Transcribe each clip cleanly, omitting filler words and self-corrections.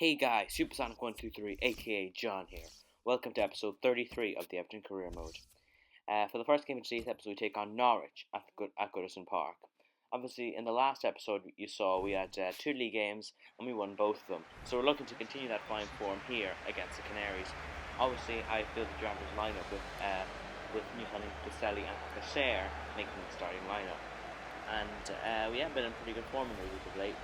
Hey guys, Supersonic123 aka John here. Welcome to episode 33 of the Everton Career Mode. For the first game of today's episode, we take on Norwich at Goodison Park. Obviously, in the last episode you saw we had two league games and we won both of them. So we're looking to continue that fine form here against the Canaries. Obviously, I feel the Drivers lineup with Newton, Castelli and Cacer making the starting lineup. And we have been in pretty good form in the league of late.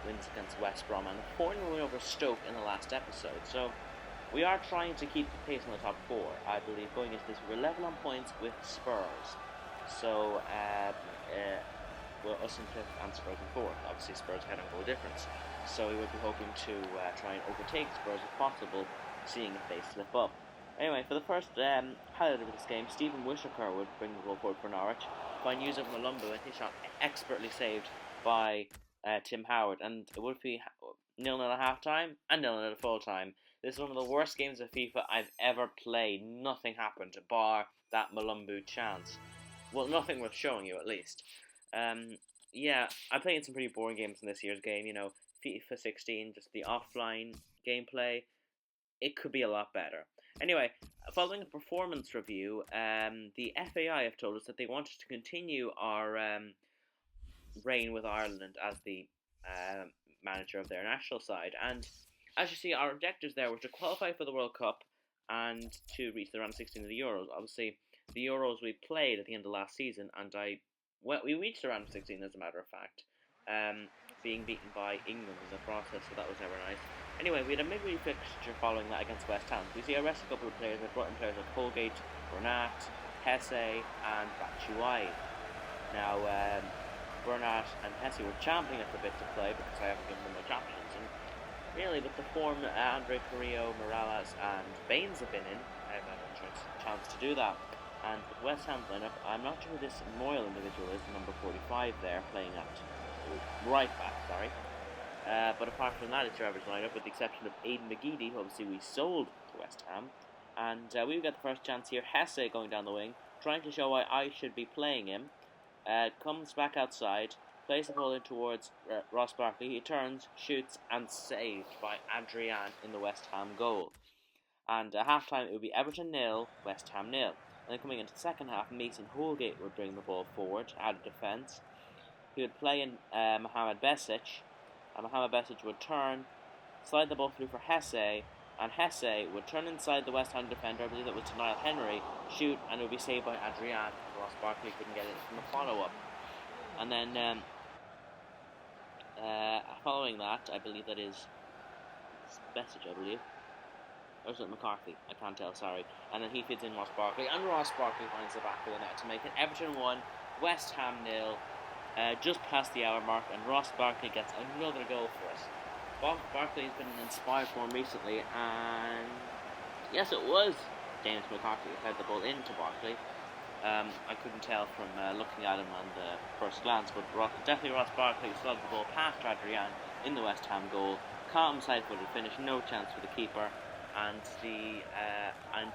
Wins against West Brom and a 4-0 win over Stoke in the last episode. So we are trying to keep the pace in the top four. I believe going into this we're level on points with Spurs. So us and Cliff and Spurs in fourth. Obviously Spurs head on goal difference. So we would be hoping to try and overtake Spurs if possible, seeing if they slip up. Anyway, for the first highlight of this game, Stephen Wishaker would bring the ball forward for Norwich. Find Yusuf Malumbu and his shot expertly saved by Tim Howard, and it would be 0-0 at half time and 0-0 at full time. This is one of the worst games of FIFA I've ever played. Nothing happened bar that Malumbu chance. Well, nothing worth showing you at least. Yeah, I played some pretty boring games in this year's game. You know, FIFA 16, just the offline gameplay. It could be a lot better. Anyway, following a performance review, the FAI have told us that they wanted to continue our reign with Ireland as the manager of their national side. And as you see, our objectives there were to qualify for the World Cup and to reach the round 16 of the Euros. Obviously, the Euros we played at the end of last season, and we reached the round 16 as a matter of fact, being beaten by England in the process, so that was never nice. Anyway, we had a midweek fixture following that against West Ham. We see a rest a couple of players. We brought in players like Colgate, Bernat, Hesse, and Batshuayi. Now, Bernat and Hesse were champing at the bit to play because I haven't given them much options. And really, with the form Andre Carrillo, Morales, and Baines have been in, I've had a chance to do that. And with West Ham's lineup, I'm not sure who this Moyle individual is, number 45 there, playing at right back, sorry. But apart from that, it's your average lineup, with the exception of Aidan McGeady, who obviously we sold to West Ham. And we get the first chance here. Hesse going down the wing, trying to show why I should be playing him. Comes back outside, plays the ball in towards Ross Barkley. He turns, shoots, and saved by Adrian in the West Ham goal. And at half time, it would be Everton 0, West Ham 0. And then coming into the second half, Mason Holgate would bring the ball forward, out of defence. He would play in Mohamed Besic, and Mohamed Besic would turn, slide the ball through for Hesse, and Hesse would turn inside the West Ham defender, I believe that was to Niall Henry, shoot, and it would be saved by Adrian. Ross Barkley couldn't get it from the follow-up. And then, following that, I believe that is Besic, I believe. Or is it McCarthy? I can't tell, sorry. And then he feeds in Ross Barkley, and Ross Barkley finds the back of the net to make it Everton 1, West Ham 0, just past the hour mark, and Ross Barkley gets another goal for us. Barkley has been in inspired form recently, and yes, it was James McCarthy who fed the ball into Barkley. I couldn't tell from looking at him on the first glance, but definitely Ross Barkley slugged the ball past Adrian in the West Ham goal. Calm side-footed finish, no chance for the keeper, and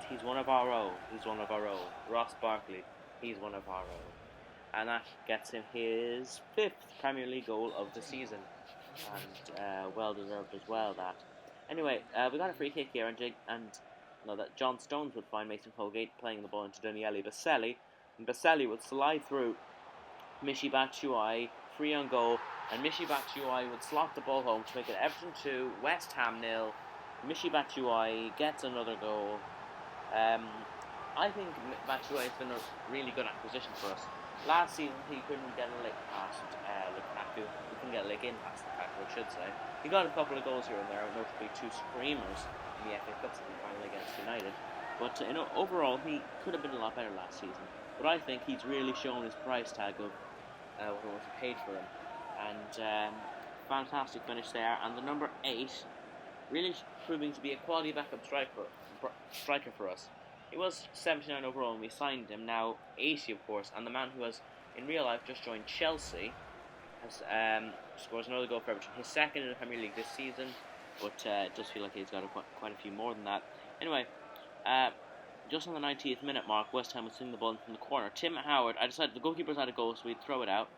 he's one of our own. He's one of our own. Ross Barkley, he's one of our own, and that gets him his 5th Premier League goal of the season, and well deserved as well. That. Anyway, we got a free kick here, and that John Stones would find Mason Holgate playing the ball into Daniele Baselli, and Baselli would slide through Michy Batshuayi, free on goal, and Michy Batshuayi would slot the ball home to make it Everton 2, West Ham 0. Michy Batshuayi gets another goal. I think Batshuayi has been a really good acquisition for us. Last season he couldn't get a lick past Lukaku. He couldn't get a lick in past Lukaku, I should say. He got a couple of goals here and there, notably 2 screamers in the FA Cup semi-final against United. But overall, he could have been a lot better last season. But I think he's really shown his price tag of what was paid for him. And fantastic finish there. And the number 8 really proving to be a quality backup striker for us. He was 79 overall when we signed him, now 80 of course, and the man who has in real life just joined Chelsea has scores another goal for Everton, his second in the Premier League this season, but it does feel like he's got quite a few more than that. Anyway, just on the 90th minute mark, West Ham was swinging the ball in from the corner. Tim Howard, I decided the goalkeeper's had a goal, so we'd throw it out.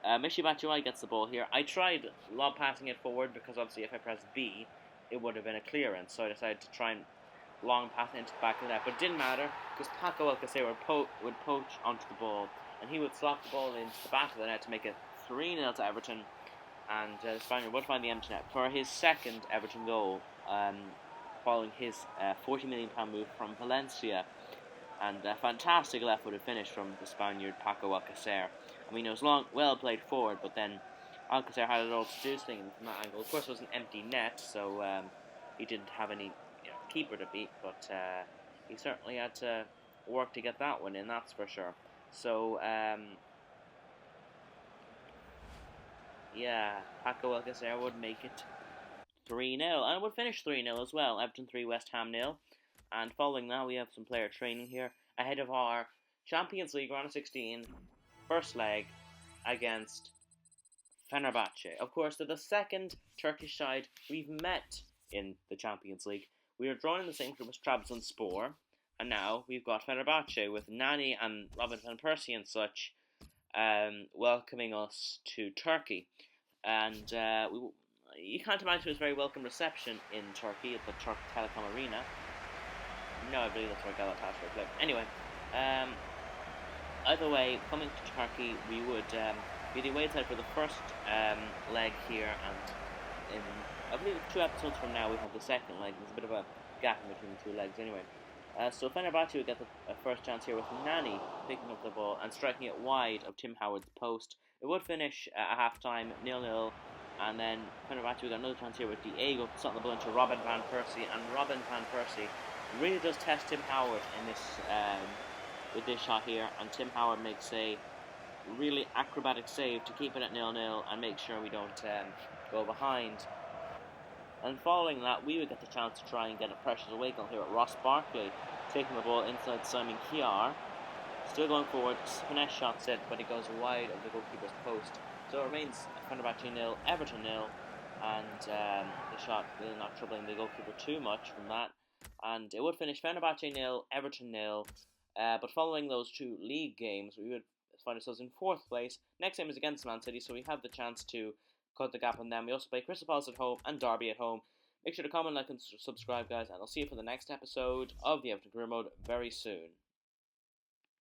Michy Batshuayi gets the ball here. I tried lob passing it forward because obviously if I pressed B, it would have been a clearance. So I decided to try and long pass into the back of the net. But it didn't matter because Paco Alcacer would poach onto the ball and he would slot the ball into the back of the net to make it 3-0 to Everton. And the Spaniard would find the empty net for his second Everton goal, following his £40 million move from Valencia. And a fantastic left-footed finish from the Spaniard Paco Alcacer. I mean, it was well played forward, but then Alcacer had it all to do swinging from that angle. Of course, it was an empty net, so he didn't have any keeper to beat, but he certainly had to work to get that one in, that's for sure. So, yeah, Paco Alcacer would make it 3-0, and it would finish 3-0 as well. Everton 3, West Ham 0. And following that, we have some player training here ahead of our Champions League round of 16 first leg against Fenerbahçe. Of course, they're the second Turkish side we've met in the Champions League. We are drawn in the same group as Trabzonspor, and now we've got Fenerbahçe with Nani and Robin van Persie and such welcoming us to Turkey. And you can't imagine it was a very welcome reception in Turkey at the Turk Telecom Arena. No, I believe that's where Galatasaray played. Anyway, either way, coming to Turkey, we would be the away side for the first leg here, and in, I believe 2 episodes from now we have the second leg. There's a bit of a gap in between the 2 legs anyway. So Fenerbahçe would get the first chance here with Nani picking up the ball and striking it wide of Tim Howard's post. It would finish at half-time 0-0, and then Fenerbahçe would get another chance here with Diego slotting the ball into Robin van Persie, and Robin van Persie really does test Tim Howard in this with this shot here, and Tim Howard makes a really acrobatic save to keep it at 0-0 and make sure we don't go behind. And following that, we would get the chance to try and get a pressure away goal here at Ross Barkley, taking the ball inside Simon Kjaer. Still going forward, finesse shots it, but it goes wide of the goalkeeper's post. So it remains Fenerbahçe 0, Everton 0, and the shot really not troubling the goalkeeper too much from that. And it would finish Fenerbahçe 0, Everton 0. But following those 2 league games, we would find ourselves in 4th place. Next game is against Man City, so we have the chance to cut the gap on them. We also play Crystal Palace at home and Derby at home. Make sure to comment, like, and subscribe, guys, and I'll see you for the next episode of the Everton Career Mode very soon.